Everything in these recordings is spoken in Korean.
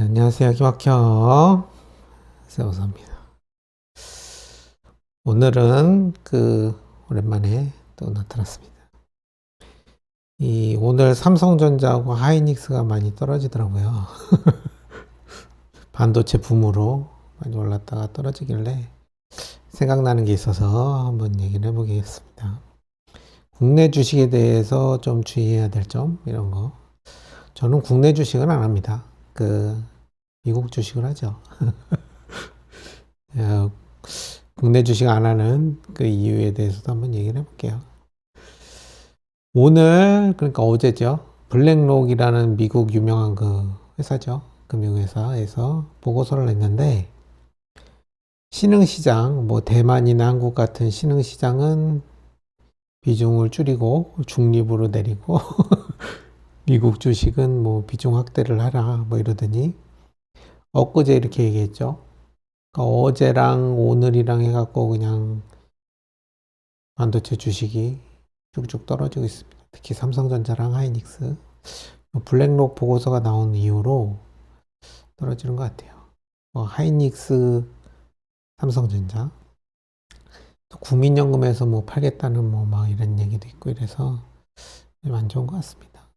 네, 안녕하세요. 김학형 세워서입니다. 오늘은 오랜만에 또 나타났습니다. 오늘 삼성전자하고 하이닉스가 많이 떨어지더라고요. 반도체 붐으로 많이 올랐다가 떨어지길래 생각나는 게 있어서 한번 얘기를 해보겠습니다. 국내 주식에 대해서 좀 주의해야 될 점, 이런 거. 저는 국내 주식은 안 합니다. 미국 주식을 하죠. 어, 국내 주식 안 하는 그 이유에 대해서도 한번 얘기를 해볼게요. 오늘, 그러니까 어제죠. 블랙록이라는 미국 유명한 그 회사죠. 금융회사에서 보고서를 냈는데, 신흥시장, 뭐 대만이나 한국 같은 신흥시장은 비중을 줄이고 중립으로 내리고, 미국 주식은 뭐 비중 확대를 하라, 뭐 이러더니, 엊그제 이렇게 얘기했죠. 그러니까 어제랑 오늘이랑 해갖고 그냥 반도체 주식이 쭉쭉 떨어지고 있습니다. 특히 삼성전자랑 하이닉스. 블랙록 보고서가 나온 이후로 떨어지는 것 같아요. 하이닉스, 삼성전자. 또 국민연금에서 뭐 팔겠다는 뭐 막 이런 얘기도 있고 이래서 좀 안 좋은 것 같습니다.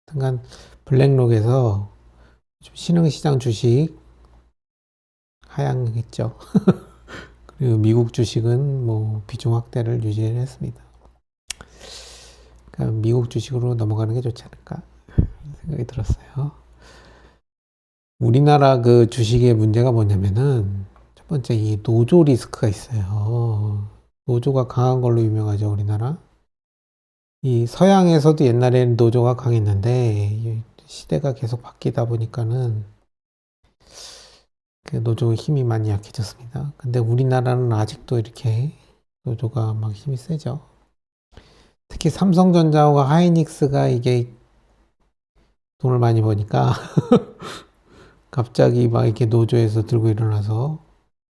하여간 블랙록에서 신흥시장 주식 하향했죠. 그리고 미국 주식은 뭐 비중 확대를 유지를 했습니다. 그러니까 미국 주식으로 넘어가는 게 좋지 않을까 생각이 들었어요. 우리나라 그 주식의 문제가 뭐냐면은 첫 번째 이 노조 리스크가 있어요. 노조가 강한 걸로 유명하죠, 우리나라. 이 서양에서도 옛날에는 노조가 강했는데 시대가 계속 바뀌다 보니까는 그 노조의 힘이 많이 약해졌습니다. 근데 우리나라는 아직도 이렇게 노조가 막 힘이 세죠. 특히 삼성전자와 하이닉스가 이게 돈을 많이 버니까 갑자기 막 이렇게 노조에서 들고 일어나서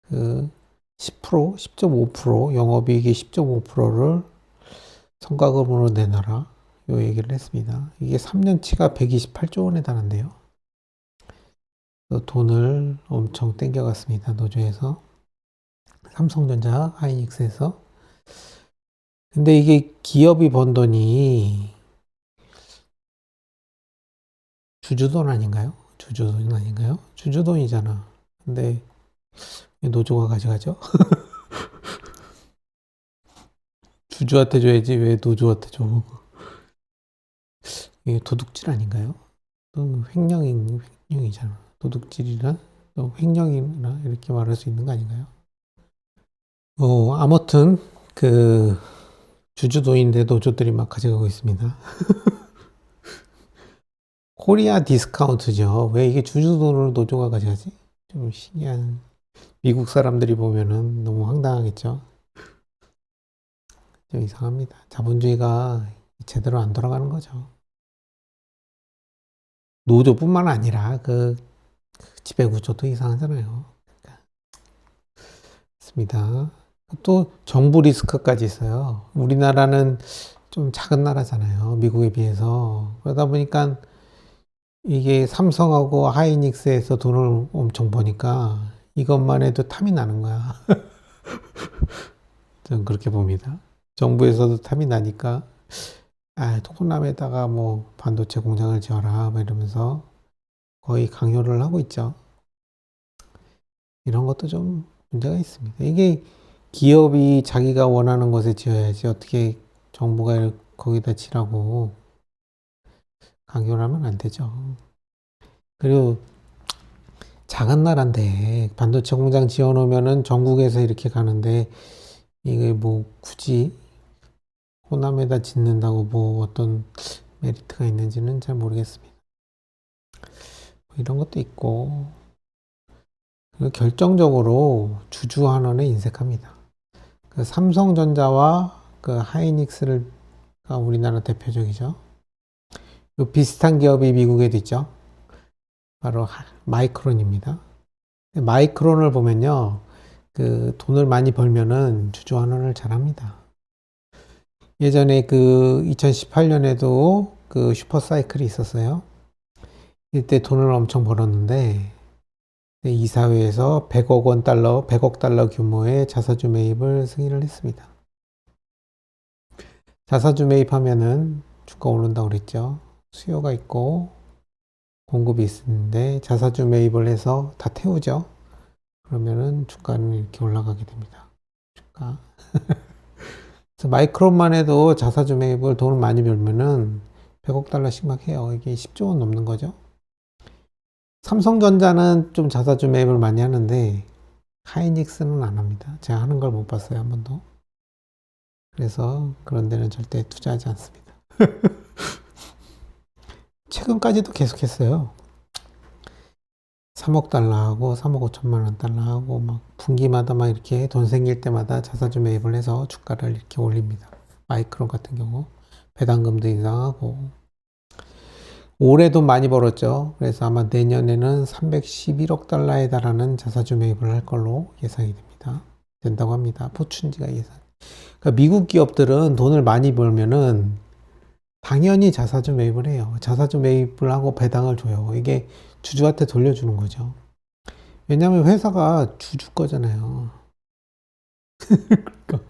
그 10%, 10.5%, 영업이익의 10.5%를 성과급으로 내놔라. 요 얘기를 했습니다. 이게 3년치가 128조 원에 달한대요. 돈을 엄청 땡겨갔습니다. 노조에서. 삼성전자, 하이닉스에서. 근데 이게 기업이 번 돈이 주주돈 아닌가요? 주주돈 아닌가요? 주주돈이잖아. 근데 노조가 가져가죠? 주주한테 줘야지 왜 노조한테 줘? 이게 도둑질 아닌가요? 또 횡령이잖아. 도둑질이나 또 횡령이나 이렇게 말할 수 있는 거 아닌가요? 아무튼 그 주주도인데 노조들이 막 가져가고 있습니다. 코리아 디스카운트죠. 왜 이게 주주돈을 노조가 가져가지? 좀 신기한. 미국 사람들이 보면은 너무 황당하겠죠. 좀 이상합니다. 자본주의가 제대로 안 돌아가는 거죠. 노조뿐만 아니라 지배구조도 이상하잖아요. 그렇습니다. 또 정부 리스크까지 있어요. 우리나라는 좀 작은 나라잖아요. 미국에 비해서. 그러다 보니까 이게 삼성하고 하이닉스에서 돈을 엄청 버니까 이것만 해도 탐이 나는 거야. 저는 그렇게 봅니다. 정부에서도 탐이 나니까 호남에다가 뭐 반도체 공장을 지어라 뭐 이러면서 거의 강요를 하고 있죠. 이런 것도 좀 문제가 있습니다. 이게 기업이 자기가 원하는 곳에 지어야지 어떻게 정부가 거기다 지라고 강요를 하면 안 되죠. 그리고 작은 나라인데 반도체 공장 지어놓으면은 전국에서 이렇게 가는데 이게 뭐 굳이 호남에다 짓는다고 뭐 어떤 메리트가 있는지는 잘 모르겠습니다. 뭐 이런 것도 있고 결정적으로 주주 환원에 인색합니다. 그 삼성전자와 그 하이닉스가 우리나라 대표적이죠. 비슷한 기업이 미국에도 있죠. 바로 마이크론입니다. 마이크론을 보면요, 그 돈을 많이 벌면은 주주 환원을 잘합니다. 예전에 2018년에도 그 슈퍼 사이클이 있었어요. 이때 돈을 엄청 벌었는데 이사회에서 100억 달러 규모의 자사주 매입을 승인을 했습니다. 자사주 매입하면은 주가 오른다고 그랬죠. 수요가 있고 공급이 있는데 자사주 매입을 해서 다 태우죠. 그러면은 주가는 이렇게 올라가게 됩니다. 주가. 그래서 마이크론만 해도 자사주 매입을 돈을 많이 벌면은 100억 달러씩 막 해요. 이게 10조 원 넘는 거죠. 삼성전자는 좀 자사주 매입을 많이 하는데 하이닉스는 안 합니다. 제가 하는 걸 못 봤어요, 한 번도. 그래서 그런 데는 절대 투자하지 않습니다. 최근까지도 계속했어요. 3억 달러하고 3억 5천만 원 달러하고 막 분기마다 막 이렇게 돈 생길 때마다 자사주 매입을 해서 주가를 이렇게 올립니다. 마이크론 같은 경우 배당금도 인상하고 올해 돈 많이 벌었죠. 그래서 아마 내년에는 311억 달러에 달하는 자사주 매입을 할 걸로 예상이 됩니다. 된다고 합니다. 포춘지가 예상. 그러니까 미국 기업들은 돈을 많이 벌면은 당연히 자사주 매입을 해요. 자사주 매입을 하고 배당을 줘요. 이게 주주한테 돌려주는 거죠. 왜냐하면 회사가 주주 거잖아요. 그러니까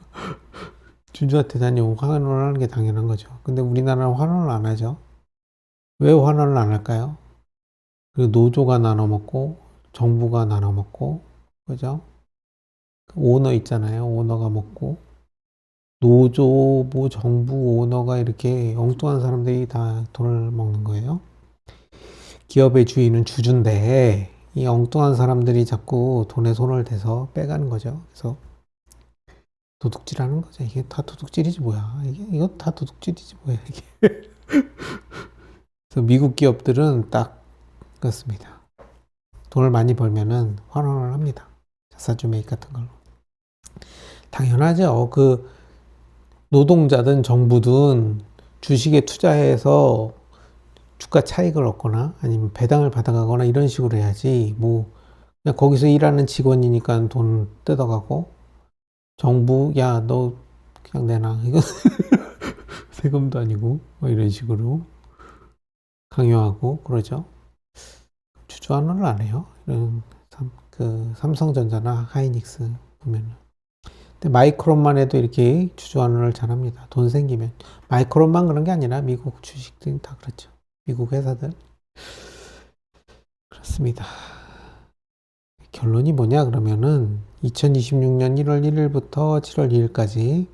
주주한테 환원을 하는 게 당연한 거죠. 근데 우리나라는 환원을 안 하죠. 왜 환원을 안 할까요? 그리고 노조가 나눠 먹고 정부가 나눠 먹고 그죠? 오너 있잖아요. 오너가 먹고 노조, 뭐 정부 오너가 이렇게 엉뚱한 사람들이 다 돈을 먹는 거예요. 기업의 주인은 주주인데 이 엉뚱한 사람들이 자꾸 돈에 손을 대서 빼가는 거죠. 그래서 도둑질하는 거죠. 이게 다 도둑질이지 뭐야. 이거 다 도둑질이지 뭐야. 이게. 그래서 미국 기업들은 딱 그렇습니다. 돈을 많이 벌면은 환원을 합니다. 자사주 매입 같은 걸로. 당연하죠. 그 노동자든 정부든 주식에 투자해서 주가 차익을 얻거나 아니면 배당을 받아가거나 이런 식으로 해야지 뭐 그냥 거기서 일하는 직원이니까 돈 뜯어가고 정부 야 너 그냥 내놔 이거 세금도 아니고 뭐 이런 식으로 강요하고 그러죠. 주주 환원을 안 해요. 이런 그 삼성전자나 하이닉스 보면은. 근데 마이크론만 해도 이렇게 주주 환원을 잘합니다. 돈 생기면 마이크론만 그런 게 아니라 미국 주식들이 다 그렇죠. 미국 회사들 그렇습니다. 결론이 뭐냐 그러면은 2026년 1월 1일부터 7월 2일까지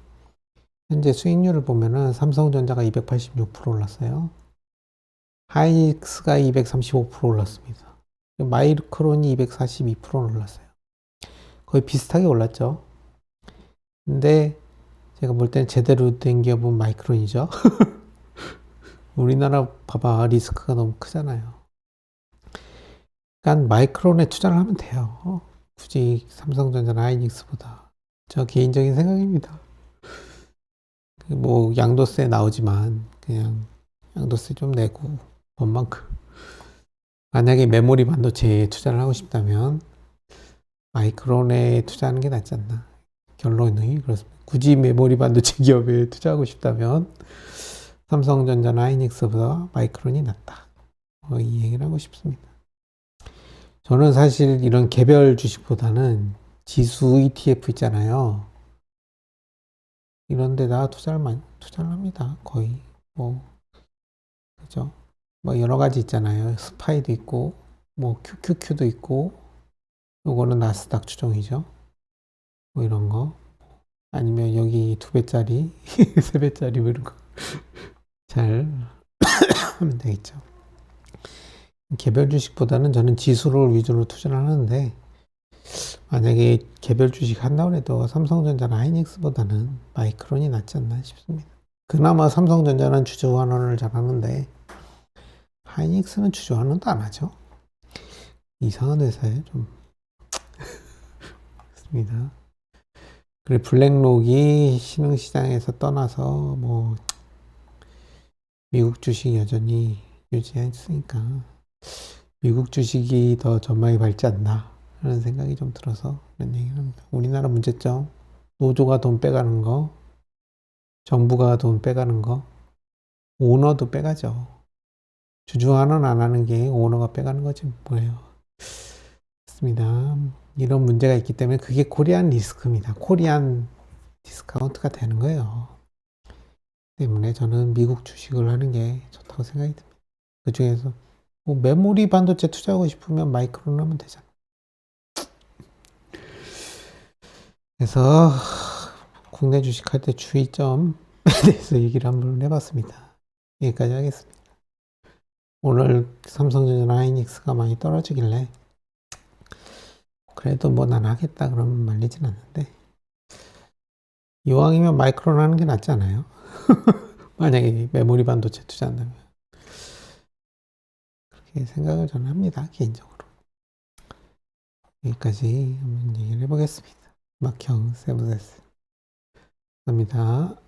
현재 수익률을 보면은 삼성전자가 286% 올랐어요. 하이닉스가 235% 올랐습니다. 마이크론이 242% 올랐어요. 거의 비슷하게 올랐죠. 근데 제가 볼 때는 제대로 된 기업은 마이크론이죠. 우리나라 봐봐 리스크가 너무 크잖아요. 그러니까 마이크론에 투자를 하면 돼요. 굳이 삼성전자나 하이닉스보다. 저 개인적인 생각입니다. 뭐 양도세 나오지만 그냥 양도세 좀 내고 법만큼 만약에 메모리 반도체에 투자를 하고 싶다면 마이크론에 투자하는 게 낫지 않나. 결론이 그렇습니다. 굳이 메모리 반도체 기업에 투자하고 싶다면 삼성전자나 하이닉스보다 마이크론이 낫다. 이 얘기를 하고 싶습니다. 저는 사실 이런 개별 주식보다는 지수 ETF 있잖아요. 이런 데다 투자를 합니다. 거의. 그죠? 뭐 여러 가지 있잖아요. 스파이도 있고, 뭐 QQQ도 있고, 요거는 나스닥 추종이죠. 뭐 이런 거. 아니면 여기 2배짜리, 3배짜리 뭐 이런 거. 잘 하면 되겠죠. 개별 주식보다는 저는 지수를 위주로 투자를 하는데, 만약에 개별 주식 한다고 해도 삼성전자나 하이닉스보다는 마이크론이 낫지 않나 싶습니다. 그나마 삼성전자는 주주 환원을 잘 하는데, 하이닉스는 주주 환원도 안 하죠. 이상한 회사에 좀. 그렇습니다. 그리고 블랙록이 신흥시장에서 떠나서 뭐 미국 주식 여전히 유지했으니까 미국 주식이 더 전망이 밝지 않나 하는 생각이 좀 들어서 그런 얘기를 합니다. 우리나라 문제점 노조가 돈 빼가는 거 정부가 돈 빼가는 거 오너도 빼가죠. 주주 환원 안 하는 게 오너가 빼가는 거지 뭐예요. 그렇습니다. 이런 문제가 있기 때문에 그게 코리안 리스크입니다. 코리안 디스카운트가 되는 거예요. 때문에 저는 미국 주식을 하는 게 좋다고 생각이 듭니다. 그 중에서 뭐 메모리 반도체 투자하고 싶으면 마이크론 하면 되잖아. 그래서 국내 주식할 때 주의점에 대해서 얘기를 한번 해봤습니다. 여기까지 하겠습니다. 오늘 삼성전자 하이닉스가 많이 떨어지길래 그래도 뭐 난 하겠다 그러면 말리진 않는데 이왕이면 마이크론 하는 게 낫지 않아요? 만약에 메모리 반도체 투자한다면 그렇게 생각을 저는 합니다. 개인적으로. 여기까지 한번 얘기를 해보겠습니다. 막형 세브세스 감사합니다.